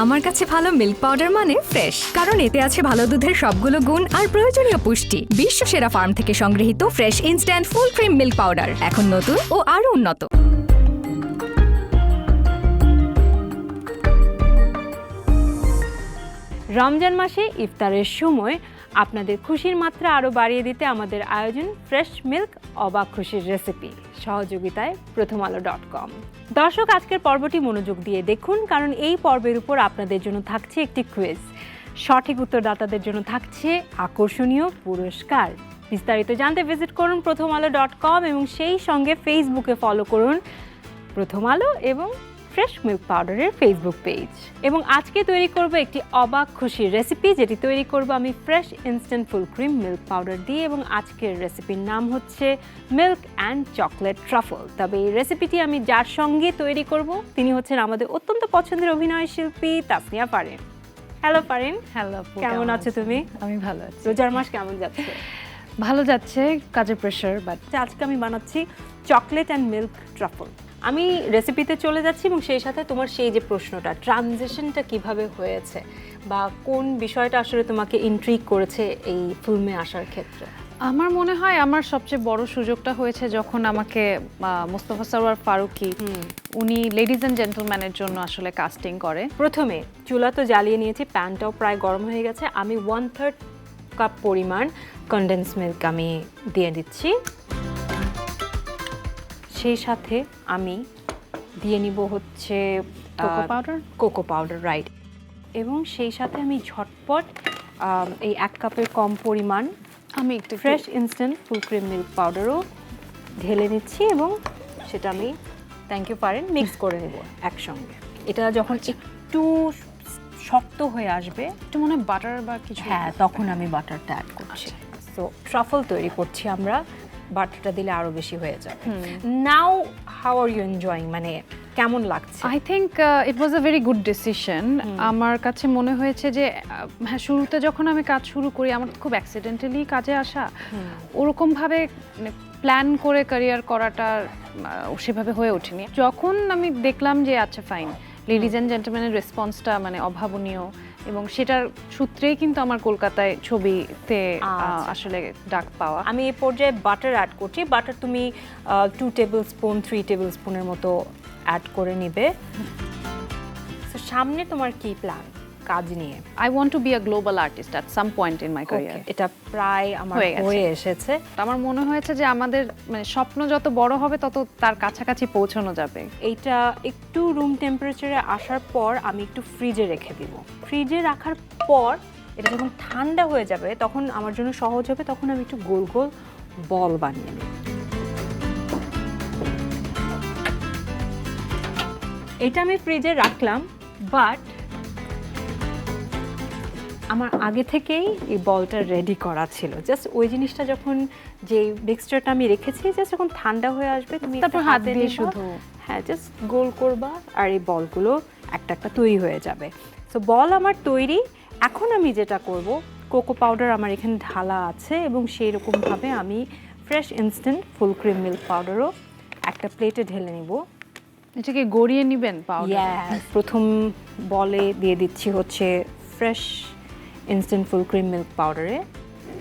আমার কাছে ভালো মিল্ক পাউডার মানে ফ্রেশ, কারণ এতে আছে ভালো দুধের সবগুলো গুণ আর প্রয়োজনীয় পুষ্টি। বিশ্ব সেরা ফার্ম থেকে সংগৃহীত fresh instant full cream milk powder, এখন নতুন ও আরো উন্নত। রমজান মাসে ইফতারের সময় আপনাদের খুশির মাত্রা আরও বাড়িয়ে দিতে আমাদের আয়োজন ফ্রেশ মিল্ক অবাক খুশির রেসিপি, সহযোগিতায় prothomalo.com। দর্শক, আজকের পর্বটি মনোযোগ দিয়ে দেখুন, কারণ এই পর্বের উপর আপনাদের জন্য থাকছে একটি কুইজ। সঠিক উত্তরদাতাদের জন্য থাকছে আকর্ষণীয় পুরস্কার। বিস্তারিত জানতে ভিজিট করুন prothomalo.com এবং সেই সঙ্গে ফেসবুকে ফলো করুন প্রথম আলো এবং ফ্রেশ মিল্ক পাউডারের ফেসবুক পেজ। এবং আজকে তৈরি করব একটি অবাক খুশির রেসিপি, যেটি তৈরি করব আমি fresh instant full cream milk powder দিয়ে, এবং আজকের রেসিপির নাম হচ্ছে মিল্ক অ্যান্ড চকলেট ট্রাফল। তবে এই রেসিপিটি আমি যার সঙ্গে তৈরি করব তিনি হচ্ছেন আমাদের অত্যন্ত পছন্দের অভিনয় শিল্পী তাসনিয়া ফারিন। হ্যালো ফারিন। হ্যালো, কেমন আছো তুমি? আমি ভালো আছি। রোজার মাস কেমন যাচ্ছে? ভালো যাচ্ছে, কাজের প্রেশার, বাট আজকে আমি বানাচ্ছি চকলেট অ্যান্ড মিল্ক ট্রাফল। আমি রেসিপিতে চলে যাচ্ছি এবং সেই সাথে তোমার সেই যে প্রশ্নটা, ট্রানজিশনটা কিভাবে হয়েছে বা কোন বিষয়টা আসলে তোমাকে ইন্ট্রিগ করেছে এই ফিল্মে আসার ক্ষেত্রে? আমার মনে হয় আমার সবচেয়ে বড় সুযোগটা হয়েছে যখন আমাকে মোস্তফা সরওয়ার ফারুকী উনি লেডিজ অ্যান্ড জেন্টলম্যানের জন্য আসলে কাস্টিং করে। প্রথমে চুলা তো জ্বালিয়ে নিয়েছি, প্যানটাও প্রায় গরম হয়ে গেছে। আমি 1/3 কাপ পরিমাণ কনডেন্স মিল্ক আমি দিয়ে দিচ্ছি। সেই সাথে আমি দিয়ে নিব হচ্ছে কোকো পাউডার, রাইট। এবং সেই সাথে আমি ঝটপট এই 1 কাপের কম পরিমাণ আমি একটু fresh instant full cream milk পাউডারও ঢেলে নিচ্ছি এবং সেটা আমি থ্যাংক ইউ পারেন মিক্স করে নেব একসঙ্গে। এটা যখন একটু শক্ত হয়ে আসবে, একটু মনে হয় বাটার বা কিছু, হ্যাঁ, তখন আমি বাটারটা অ্যাড করছি। সো ট্রাফল তৈরি করছি আমরা, বাটারটা দিলে আরো বেশি হয়ে যাবে। নাও হাউ আর ইউ এনজয়িং, মানে কেমন লাগছে? I think it was a very good decision. আমার কাছে মনে হয়েছে যে হ্যাঁ, শুরুতে যখন আমি কাজ শুরু করি আমার খুব অ্যাক্সিডেন্টালি কাজে আসা, ওরকমভাবে প্ল্যান করে ক্যারিয়ার করাটা সেভাবে হয়ে ওঠেনি। যখন আমি দেখলাম যে আচ্ছা ফাইন, লেডিজ অ্যান্ড জেন্টলম্যানের রেসপন্সটা মানে অভাবনীয়, এবং সেটার সূত্রেই কিন্তু আমার কলকাতায় ছবিতে আসলে ডাক পাওয়া। আমি এই পর্যায়ে বাটার অ্যাড করছি। বাটার তুমি 2 টেবিল স্পুন 3 টেবিল স্পুনের মতো অ্যাড করে নিবে। সো সামনে তোমার কি প্ল্যান কাজ নিয়ে? I want to be a global artist at some point in my career. এটা প্রায় আমার হয়ে এসেছে। আমার মনে হয়েছে যে আমাদের মানে স্বপ্ন যত বড় হবে তত তার কাছাকাছি পৌঁছানো যাবে। এইটা একটু রুম টেম্পারেচারে আসার পর আমি একটু ফ্রিজে রেখে দিব। ফ্রিজে রাখার পর এটা যখন ঠান্ডা হয়ে যাবে তখন আমার জন্য সহজ হবে, তখন আমি একটু গোল গোল বল বানিয়ে নিই। এটা আমি ফ্রিজে রাখলাম, বাট আমার আগে থেকেই এই বলটা রেডি করা ছিল। জাস্ট ওই জিনিসটা যখন যে মিক্সচারটা আমি রেখেছি, জাস্ট যখন ঠান্ডা হয়ে আসবে তুমি তারপর হাত দিয়ে শুধু, হ্যাঁ, জাস্ট গোল করবা আর এই বলগুলো একটা একটা তৈরি হয়ে যাবে। সো বল আমার তৈরি। এখন আমি যেটা করব, কোকো পাউডার আমার এখানে ঢালা আছে এবং সেই রকমভাবে আমি fresh instant full cream milk পাউডারও একটা প্লেটে ঢেলে নিব। এটাকে গড়িয়ে নেবেন পাউডার? প্রথম বলে দিয়ে দিচ্ছি হচ্ছে fresh instant full cream milk পাউডারে,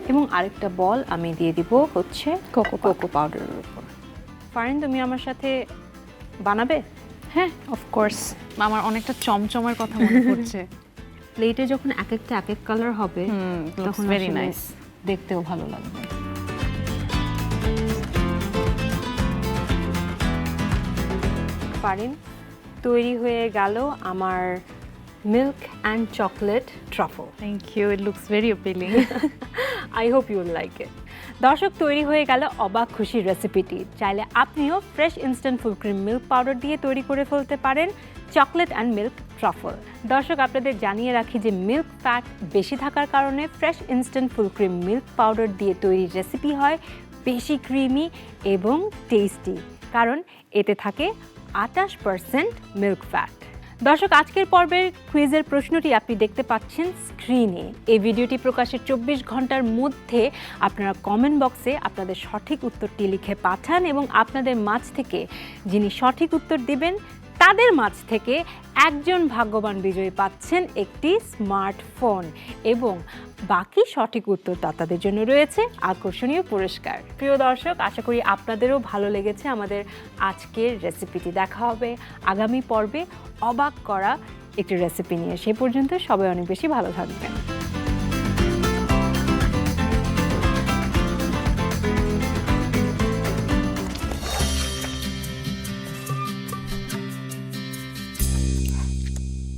এবং আরেকটা বল আমি দিয়ে দিব হচ্ছে কোকো পাউডারের উপর। ফারিন, তুমি আমার সাথে বানাবে? হ্যাঁ, অফকোর্স। আমার অনেকটা চমচমের কথা মনে পড়ছে। প্লেটে যখন এক একটা এক এক কালার হবে তখন ভেরি নাইস, দেখতেও ভালো লাগবে। ফারিন, তৈরি হয়ে গেল আমার milk and chocolate truffle. Thank you, it looks very appealing. I hope you will like it. দর্শক, তৈরি হয়ে গেল অবাক খুশির রেসিপিটি। চাইলে আপনিও fresh instant full cream milk powder দিয়ে তৈরি করে ফেলতে পারেন চকলেট অ্যান্ড মিল্ক ট্রাফল। দর্শক, আপনাদের জানিয়ে রাখি যে মিল্ক ফ্যাট বেশি থাকার কারণে fresh instant full cream milk powder দিয়ে তৈরি রেসিপি হয় বেশি ক্রিমি এবং টেস্টি, কারণ এতে থাকে 28% মিল্ক ফ্যাট। দর্শক, আজকের পর্বের কুইজের প্রশ্নটি আপনি দেখতে পাচ্ছেন স্ক্রিনে। এই ভিডিওটি প্রকাশের 24 ঘন্টার মধ্যে আপনারা কমেন্ট বক্সে আপনাদের সঠিক উত্তরটি লিখে পাঠান এবং আপনাদের মাঝ থেকে যিনি সঠিক উত্তর দিবেন তাদের মাঝ থেকে একজন ভাগ্যবান বিজয়ী পাচ্ছেন একটি স্মার্টফোন এবং বাকি সঠিক উত্তরদাতাদের জন্য রয়েছে আকর্ষণীয় পুরস্কার। প্রিয় দর্শক, আশা করি আপনাদেরও ভালো লেগেছে আমাদের আজকের রেসিপিটি। দেখা হবে আগামী পর্বে অবাক করা একটি রেসিপি নিয়ে। সে পর্যন্ত সবাই অনেক বেশি ভালো থাকবেন।